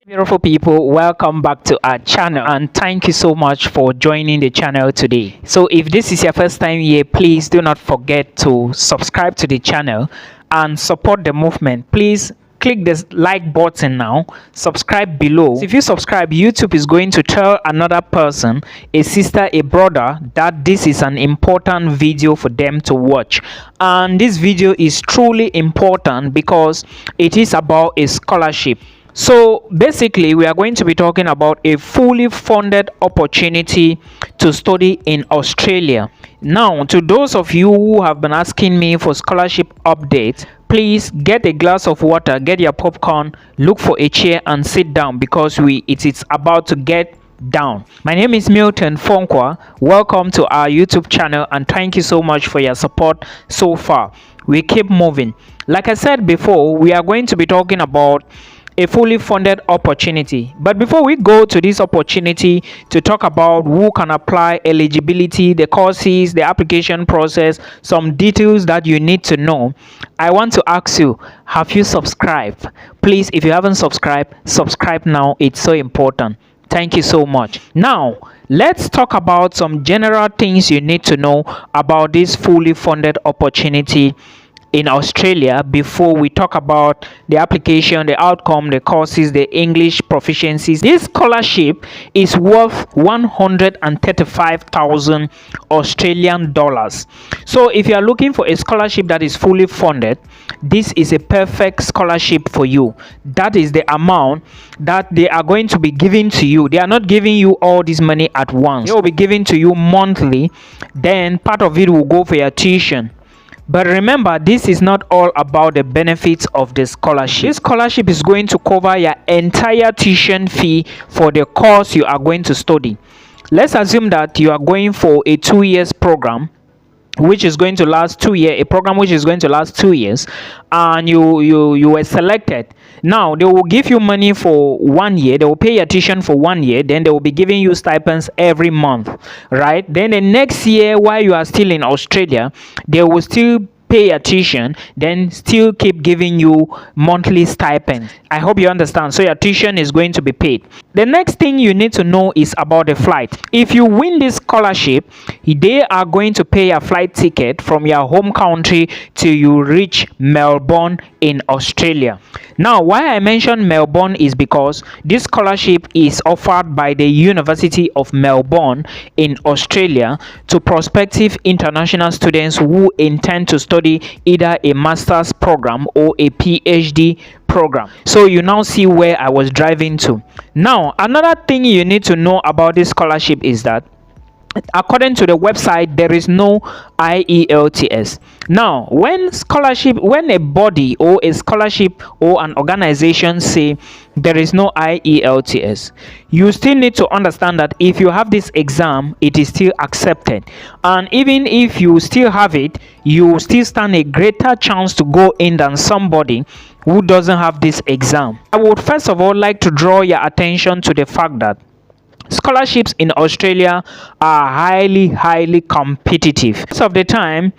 Beautiful people, welcome back to our channel and thank you so much for joining the channel today. So if this is your first time here, please do not forget to subscribe to the channel and support the movement. Please click this like button now, subscribe below. So if you subscribe, YouTube is going to tell another person, a sister, a brother, that this is an important video for them to watch. And this video is truly important because it is about a scholarship. So basically, we are going to be talking about a fully funded opportunity to study in Australia. Now, to those of you who have been asking me for scholarship updates, please get a glass of water, get your popcorn, look for a chair and sit down because it is about to get down. My name is Milton Fonkwa. Welcome to our YouTube channel and thank you so much for your support so far. We keep moving. Like I said before, we are going to be talking about a fully funded opportunity. But before we go to this opportunity to talk about who can apply, eligibility, the courses, the application process, some details that you need to know, I want to ask you, have you subscribed? Please, if you haven't subscribed, subscribe now. It's so important. Thank you so much. Now, let's talk about some general things you need to know about this fully funded opportunity in Australia before we talk about the application, the outcome, the courses, the English proficiencies. This scholarship is worth 135,000 Australian dollars. So if you are looking for a scholarship that is fully funded, this is a perfect scholarship for you. That is the amount that they are going to be giving to you. They are not giving you all this money at once. They will be giving to you monthly. Then part of it will go for your tuition. But remember, this is not all about the benefits of the scholarship. This scholarship is going to cover your entire tuition fee for the course you are going to study. Let's assume that you are going for a 2 years program which is going to last 2 years, a program which is going to last 2 years, and you were selected. Now they will give you money for 1 year, they will pay your tuition for 1 year, then they will be giving you stipends every month, right? Then the next year, while you are still in Australia, they will still pay your tuition, then still keep giving you monthly stipend. I hope you understand. So your tuition is going to be paid. The next thing you need to know is about the flight. If you win this scholarship, they are going to pay a flight ticket from your home country till you reach Melbourne in Australia. Now, why I mention Melbourne is because this scholarship is offered by the University of Melbourne in Australia to prospective international students who intend to study either a master's program or a PhD program. So you now see where I was driving to. Now, another thing you need to know about this scholarship is that according to the website, there is no IELTS. Now, when a body or a scholarship or an organization say there is no IELTS, you still need to understand that if you have this exam, it is still accepted. And even if you still have it, you still stand a greater chance to go in than somebody who doesn't have this exam. I would first of all like to draw your attention to the fact that scholarships in Australia are highly competitive. Most of the time,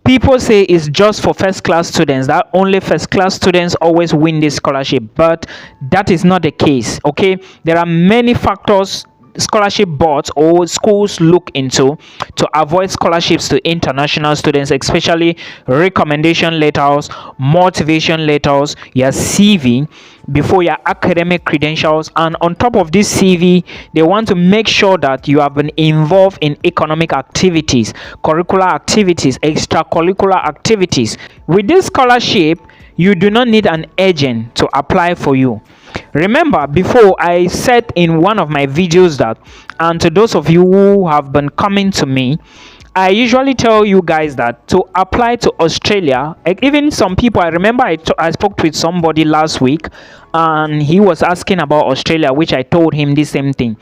people say it's just for first class students, that only first class students always win this scholarship, but that is not the case. Okay, there are many factors scholarship boards or schools look into to avoid scholarships to international students, especially recommendation letters, motivation letters, your CV before your academic credentials. And on top of this CV, they want to make sure that you have been involved in economic activities, curricular activities, extracurricular activities. With this scholarship, you do not need an agent to apply for you. Remember, before I said in one of my videos that, and to those of you who have been coming to me, I usually tell you guys that to apply to Australia, even some people, I remember I spoke with somebody last week and he was asking about Australia, which I told him the same thing.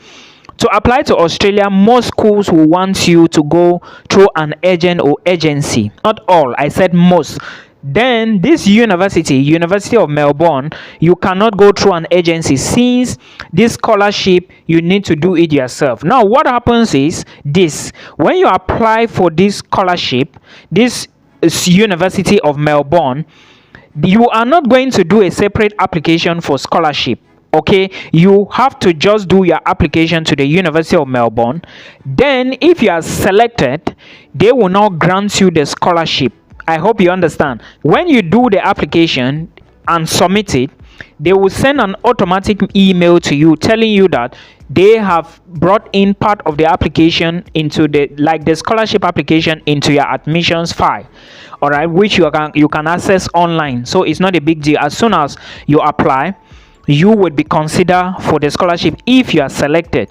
To apply to Australia, most schools will want you to go through an agent or agency. Not all, I said most. Then this University of Melbourne, you cannot go through an agency. Since this scholarship, you need to do it yourself. Now what happens is this: when you apply for this scholarship, this University of Melbourne, you are not going to do a separate application for scholarship. Okay, you have to just do your application to the University of Melbourne. Then if you are selected, they will now grant you the scholarship. I hope you understand. When you do the application and submit it, they will send an automatic email to you telling you that they have brought in part of the application into the scholarship application into your admissions file, all right, which you can access online. So it's not a big deal. As soon as you apply, you would be considered for the scholarship if you are selected.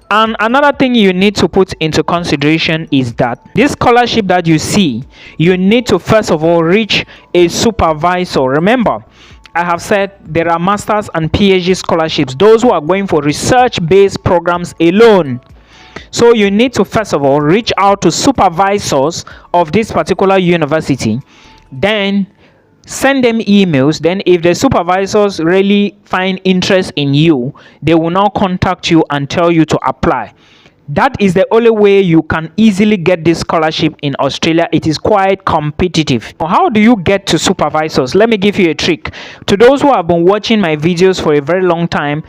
And another thing you need to put into consideration is that this scholarship that you see, you need to first of all reach a supervisor. Remember, I have said there are masters and PhD scholarships, those who are going for research based programs alone. So you need to first of all reach out to supervisors of this particular university, then send them emails. Then if the supervisors really find interest in you, they will now contact you and tell you to apply. That is the only way you can easily get this scholarship in Australia. It is quite competitive. How do you get to supervisors? Let me give you a trick. To those who have been watching my videos for a very long time,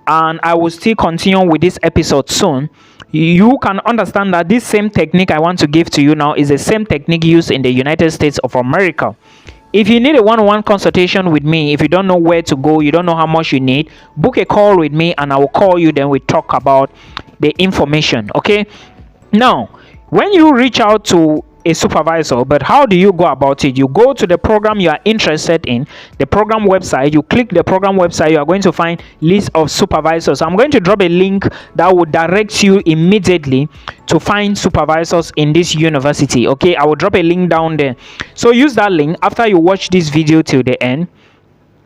and I will still continue with this episode soon, you can understand that this same technique I want to give to you now is the same technique used in the United States of America. If you need a one-on-one consultation with me, if you don't know where to go, you don't know how much you need, book a call with me and I will call you, then we talk about the information. Okay, now when you reach out to a supervisor, but how do you go about it? You go to the program you are interested in, the program website, you click the program website, you are going to find list of supervisors. I'm going to drop a link that will direct you immediately to find supervisors in this university. Okay, I will drop a link down there, so use that link after you watch this video till the end.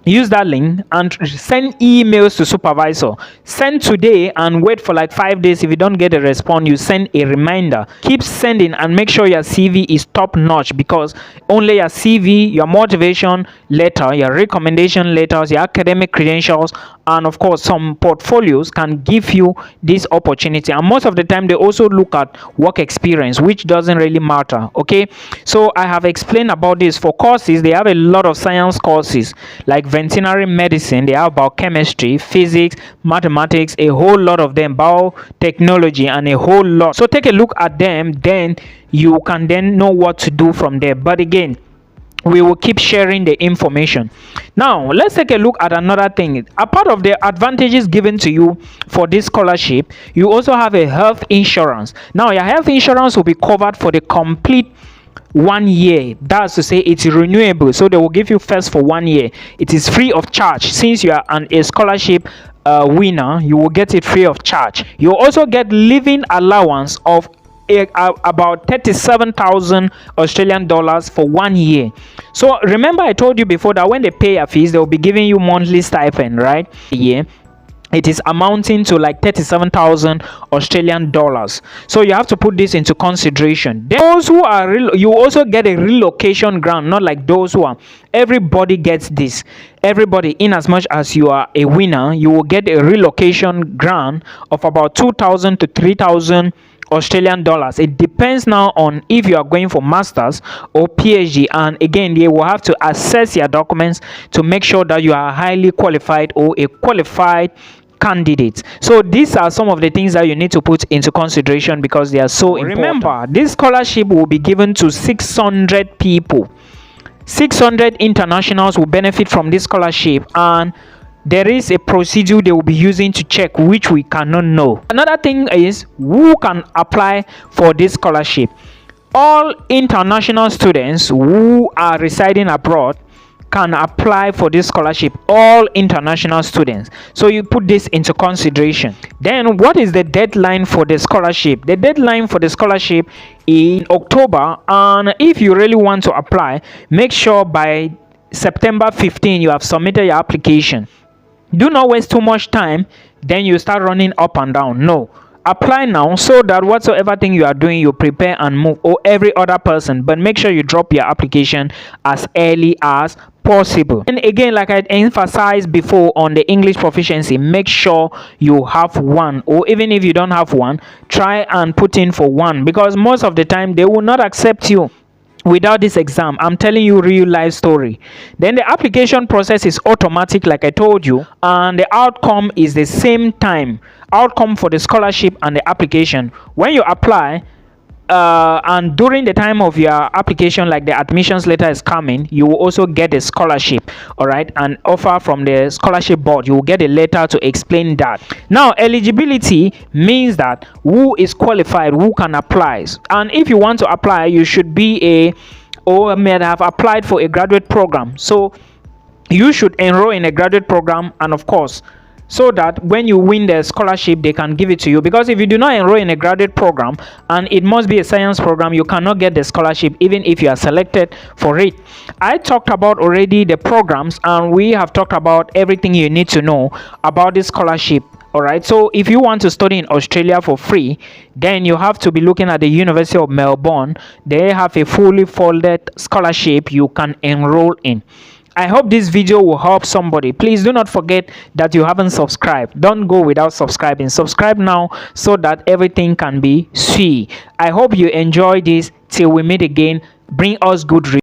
Use that link and send emails to supervisor. Send today and wait for like 5 days. If you don't get a response, you send a reminder. Keep sending and make sure your CV is top notch, because only your CV, your motivation letter, your recommendation letters, your academic credentials, and of course some portfolios can give you this opportunity. And most of the time they also look at work experience, which doesn't really matter. Okay, so I have explained about this. For courses, they have a lot of science courses like veterinary medicine, they have about chemistry, physics, mathematics, a whole lot of them, biotechnology, and a whole lot. So take a look at them, then you can then know what to do from there. But again, we will keep sharing the information. Now let's take a look at another thing. A part of the advantages given to you for this scholarship, you also have a health insurance. Now your health insurance will be covered for the complete 1 year. That's to say it's renewable, so they will give you first for 1 year. It is free of charge. Since you are a scholarship winner, you will get it free of charge. You will also get living allowance of about 37,000 Australian dollars for 1 year. So remember I told you before that when they pay your fees, they will be giving you monthly stipend, right? Yeah, it is amounting to like 37,000 Australian dollars. So you have to put this into consideration. Then those who are you also get a relocation grant, not like those who are. Everybody gets this. Everybody, in as much as you are a winner, you will get a relocation grant of about 2,000 to 3,000 Australian dollars. It depends now on if you are going for masters or PhD, and again they will have to assess your documents to make sure that you are highly qualified or a qualified candidate. So these are some of the things that you need to put into consideration because they are so important. Remember, this scholarship will be given to 600 people. 600 internationals will benefit from this scholarship, and there is a procedure they will be using to check, which we cannot know. Another thing is who can apply for this scholarship. All international students who are residing abroad can apply for this scholarship. All international students. So you put this into consideration. Then what is the deadline for the scholarship? The deadline for the scholarship is in October, and if you really want to apply, make sure by September 15 you have submitted your application. Do not waste too much time, then you start running up and down. No, apply now so that whatsoever thing you are doing, you prepare and move, or every other person. But make sure you drop your application as early as possible. And again, like I emphasized before on the English proficiency, make sure you have one, or even if you don't have one, try and put in for one, because most of the time they will not accept you. without this exam. I'm telling you real life story. Then the application process is automatic, like I told you, and the outcome is the same time. Outcome for the scholarship and the application. When you apply, and during the time of your application, like the admissions letter is coming, you will also get a scholarship. All right, an offer from the scholarship board. You will get a letter to explain that. Now, eligibility means that who is qualified, who can apply. And if you want to apply, you should be a, or may have applied for a graduate program. So you should enroll in a graduate program, and of course, so that when you win the scholarship, they can give it to you. Because if you do not enroll in a graduate program, and it must be a science program, you cannot get the scholarship even if you are selected for it. I talked about already the programs, and we have talked about everything you need to know about this scholarship. All right, so if you want to study in Australia for free, then you have to be looking at the University of Melbourne. They have a fully funded scholarship you can enroll in. I hope this video will help somebody. Please do not forget that you haven't subscribed. Don't go without subscribing. Subscribe now so that everything can be sweet. I hope you enjoy this. Till we meet again, bring us good reviews.